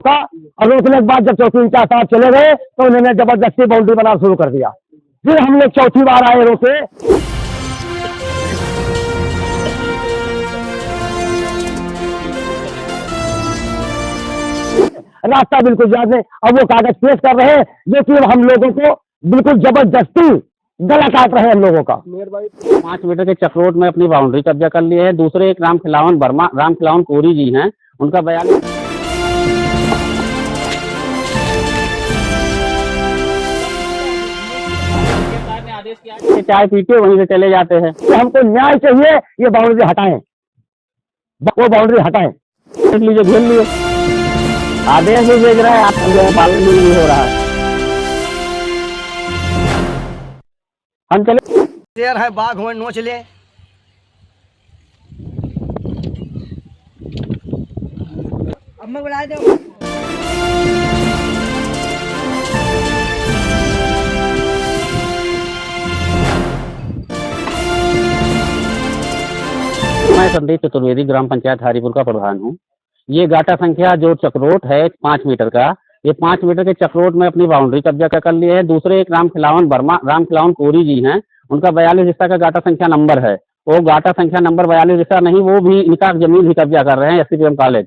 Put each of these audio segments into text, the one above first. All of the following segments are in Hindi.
का। और रोकने के बाद जब चौकी इंचार्ज साहब चले गए तो उन्होंने जबरदस्ती बाउंड्री बनाना शुरू कर दिया। फिर हम लोग चौथी बार आए रोके, रास्ता बिल्कुल याद नहीं। अब वो कागज पेश कर रहे हैं जो कि हम लोगों को बिल्कुल जबरदस्ती गला काट रहे हैं हम लोगों का। 5 मीटर के चक्रोट में अपनी बाउंड्री कब्जा कर लिए है। दूसरे एक रामखिलावन वर्मा, रामखिलावन कोरी जी हैं, उनका बयान आदेश किया कि चाय पीते वहीं से चले जाते हैं। तो हमको न्याय चाहिए, ये बाउंड्री हटाएं, वो बाउंड्री हटाएं। देख लीजिए, घेर लिए, आदेश भी भेज रहा है, आप पालन नहीं हो रहा है। हम चले, शेर है, बाघ हो, नोच ले। अब मैं बुला दो। मैं संदीप चतुर्वेदी ग्राम पंचायत हरिपुर का प्रधान हूँ। ये गाटा संख्या जो चक्रोट है 5 मीटर का, ये 5 मीटर के चक्रोट में अपनी बाउंड्री कब्जा कर लिए है। दूसरे एक रामखिलावन वर्मा, रामखिलावन कोरी जी हैं, उनका 42 हिस्सा का गाटा संख्या नंबर है। वो गाटा संख्या नंबर 42 हिस्सा नहीं, वो भी इनका जमीन ही कब्जा कर रहे हैं SCPM कॉलेज।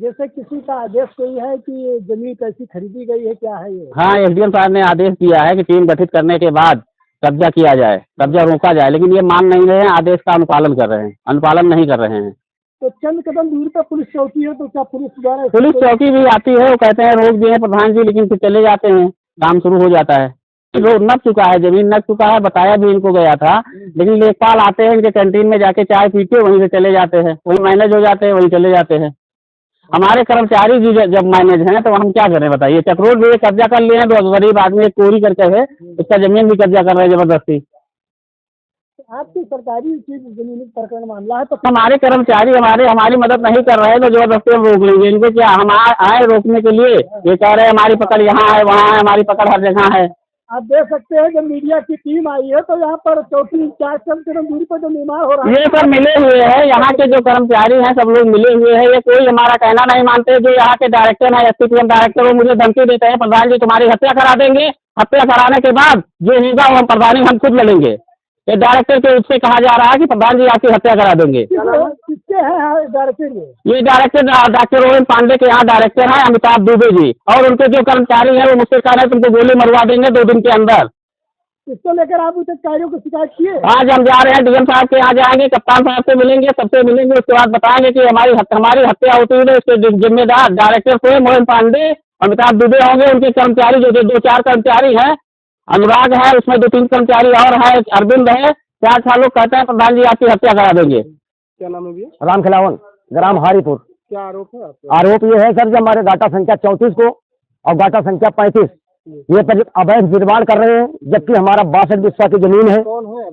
जैसे किसी का आदेश कोई है कि जमीन कैसी खरीदी गई है, क्या है ये? हाँ, SDM साहब ने आदेश दिया है कि टीम गठित करने के बाद कब्जा किया जाए, कब्जा रोका जाए, लेकिन ये मान नहीं रहे हैं, आदेश का अनुपालन कर रहे हैं, अनुपालन नहीं कर रहे हैं। तो चंद कदम दूर पर पुलिस चौकी है, तो क्या पुलिस द्वारा? पुलिस चौकी भी आती है, वो कहते हैं रोक दिए प्रधान जी, लेकिन फिर चले जाते हैं, काम शुरू हो जाता है। जो नक चुका है, जमीन नक चुका है, बताया भी इनको गया था, लेकिन लेखपाल आते हैं, इनके कैंटीन में जाके चाय पीते वहीं से चले जाते हैं, वहीं मैनेज हो जाते हैं, वहीं चले जाते हैं। हमारे कर्मचारी जी जब मैनेज हैं तो हम क्या करें बताइए। चक्रोट भी कब्जा कर लिए हैं, तो गरीब आदमी एक चोरी करके है, इसका जमीन भी कब्जा कर रहे हैं जबरदस्ती। आपकी सरकारी जमीन प्रकरण मामला है, तो हमारे कर्मचारी हमारी मदद नहीं कर रहे हैं, तो जबरदस्ती हम रोक लेंगे इनको। क्या हम आए रोकने के लिए? ये कह रहे हैं हमारी पकड़ यहाँ है, वहाँ है, हमारी पकड़ हर जगह है। आप देख सकते हैं जब मीडिया की टीम आई है तो यहाँ पर चौकी इंचार्ज चंद कदम दूरी पर जो निर्माण हो रहा है, ये सब मिले हुए हैं, यहाँ के जो कर्मचारी हैं सब लोग मिले हुए हैं। ये कोई हमारा कहना नहीं मानते। जो यहाँ के डायरेक्टर है, SCPM डायरेक्टर, वो मुझे धमकी देते हैं, प्रधान जी तुम्हारी हत्या करा देंगे, हत्या कराने के बाद जो होगा वो हम प्रधानी हम खुद लड़ेंगे। ये डायरेक्टर के उससे कहा जा रहा है कि प्रधान जी आपकी हत्या करा देंगे। किसके हैं डायरेक्टर? ये डायरेक्टर डॉक्टर रोहन पांडे के यहाँ डायरेक्टर हैं अमिताभ दुबे जी, और उनके जो कर्मचारी हैं वो मुझसे कह रहे हैं तुमको गोली मरवा देंगे 2 दिन के अंदर। इसको लेकर आप उच्च अधिकारियों को शिकायत किए? आज हम जा रहे हैं, DM साहब के यहाँ जाएंगे, कप्तान साहब से मिलेंगे, सबसे मिलेंगे, उसके बाद बताएंगे कि हमारी हत्या होती है। इसके जिम्मेदार डायरेक्टर से मोहन पांडे, अमिताभ दुबे होंगे, उनके कर्मचारी जो 2-4 कर्मचारी हैं, अनुराग है, उसमें 2-3 कर्मचारी और है, अरविंद है, 4 लोग कहते हैं प्रधान जी आपकी हत्या करा देंगे। क्या नाम है भैया? रामखिलावन, ग्राम हरिपुर। क्या आरोप है आपका? आरोप ये है सर, जब हमारे गाटा संख्या 34 को और गाटा संख्या 35 ये पर अवैध निर्माण कर रहे हैं, जबकि हमारा 62 बिस्सा की जमीन है। कौन है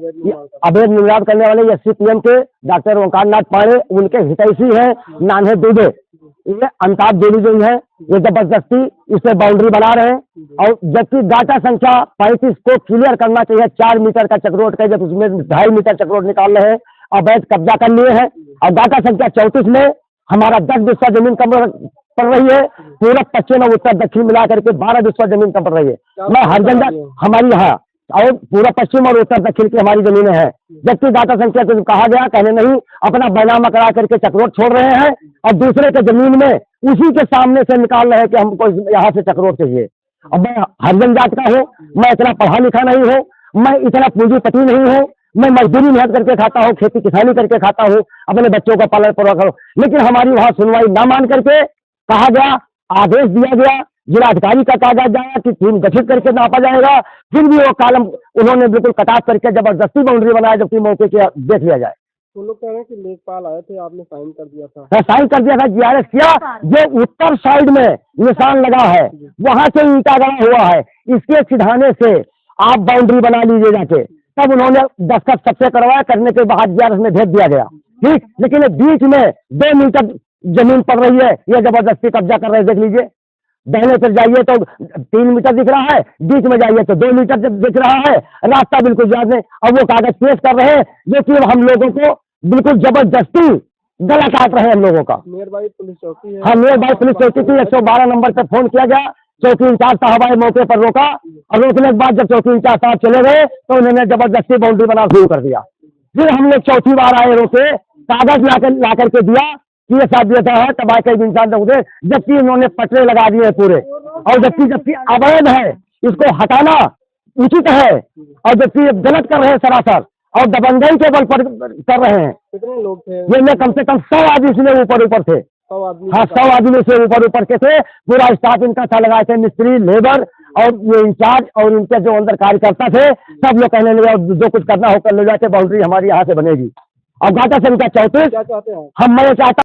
अवैध निर्माण करने वाले? SCPM के डॉक्टर ओंकार नाथ पांडे, उनके हितैषी है नान्हे दुबे, ये अमिताभ दुबे जो है, ये जबरदस्ती इससे बाउंड्री बना रहे हैं। और जबकि गाटा संख्या 35 को क्लियर करना चाहिए 4 मीटर का चक्रोट का, जब उसमें 2.5 मीटर चक्रोट निकाल रहे हैं, अवैध कब्जा कर लिए हैं। और गाटा संख्या 34 में हमारा 10 बिस्सा जमीन कम पड़ रही है, पूरा पश्चिम और उत्तर दक्षिण मिला करके 12 बिस्सा जमीन कम पड़ रही है। मैं हर जगह हमारी यहाँ और पूरा पश्चिम और उत्तर दक्षिण की हमारी जमीनें हैं, जबकि गाटा संख्या को कहा गया, कहने नहीं, अपना बैनामा करा करके चक्रोट छोड़ रहे हैं और दूसरे के जमीन में उसी के सामने से निकाल रहे हैं कि हमको यहाँ से चक्रोट चाहिए। अब मैं हरिजन जात का हूँ, मैं इतना पढ़ा लिखा नहीं हूँ, मैं इतना पूंजीपति नहीं हूँ, मैं मजदूरी मेहनत करके खाता हूँ, खेती किसानी करके खाता हूँ, अपने बच्चों का पालन पूरा करो, लेकिन हमारी वहाँ सुनवाई ना मान करके कहा गया, आदेश दिया गया, जिलाधिकारी का कहा जाएगा कि टीम गठित करके नापा जाएगा, फिर भी वो कॉलम उन्होंने बिल्कुल कटाप करके जबरदस्ती बाउंड्री बनाया, जबकि मौके के देख लिया जाए। तो लोग कह रहे हैं कि लेखपाल आए थे, आपने साइन कर दिया था? साइन कर दिया था, GRS किया। जो उत्तर साइड में निशान लगा है वहां से ईंटा गड़ा हुआ है, इसके सिधाने से आप बाउंड्री बना लीजिए जाके, तब उन्होंने दस्तखत सबसे करवाया, करने के बाद GRS में भेज दिया गया, ठीक। लेकिन बीच में 2 मीटर जमीन पड़ रही है, ये जबरदस्ती कब्जा कर रहे हैं। देख लीजिए, दाहिने तरफ जाइए तो 3 मीटर दिख रहा है, बीच में जाइए तो 2 मीटर दिख रहा है, रास्ता बिल्कुल याद नहीं। अब वो कागज पेश कर रहे हैं जो कि हम लोगों को बिल्कुल जबरदस्ती गला काट रहे हैं हम लोगों का। नियर बाई पुलिस चौकी है। हाँ, नियर बाई पुलिस चौकी थी, 112 नंबर पे फोन किया गया, चौकी इंचार्ज साहब आए, मौके पर रोका, और रोकने के बाद जब चौकी इंचार्ज साहब चले गए तो उन्होंने जबरदस्ती बाउंड्री बनाना शुरू कर दिया। फिर हम लोग चौथी बार आए, रोके, कागज ला करके दिया कि ये साहब देता है तबाह का इंसान दे, जबकि उन्होंने पटरे लगा दिए पूरे, और जबकि अवैध है, इसको हटाना उचित है, और जबकि ये गलत कर रहे हैं सरासर, और दबंगई के बल पर कर रहे हैं। कितने लोग थे? ये में कम से कम 100 आदमी इसमें ऊपर थे। 100 आदमी? हाँ, 100 आदमी से ऊपर के थे, पूरा स्टाफ इनका था, लगाए थे मिस्त्री, लेबर और ये इंचार्ज और इनके जो अंदर कार्यकर्ता थे, सब लोग कहने लगे जो कुछ करना हो कर ले जाते, बाउंड्री हमारी यहाँ से बनेगी। और गाता संख्या 34, क्या चाहते हैं? मैं चाहता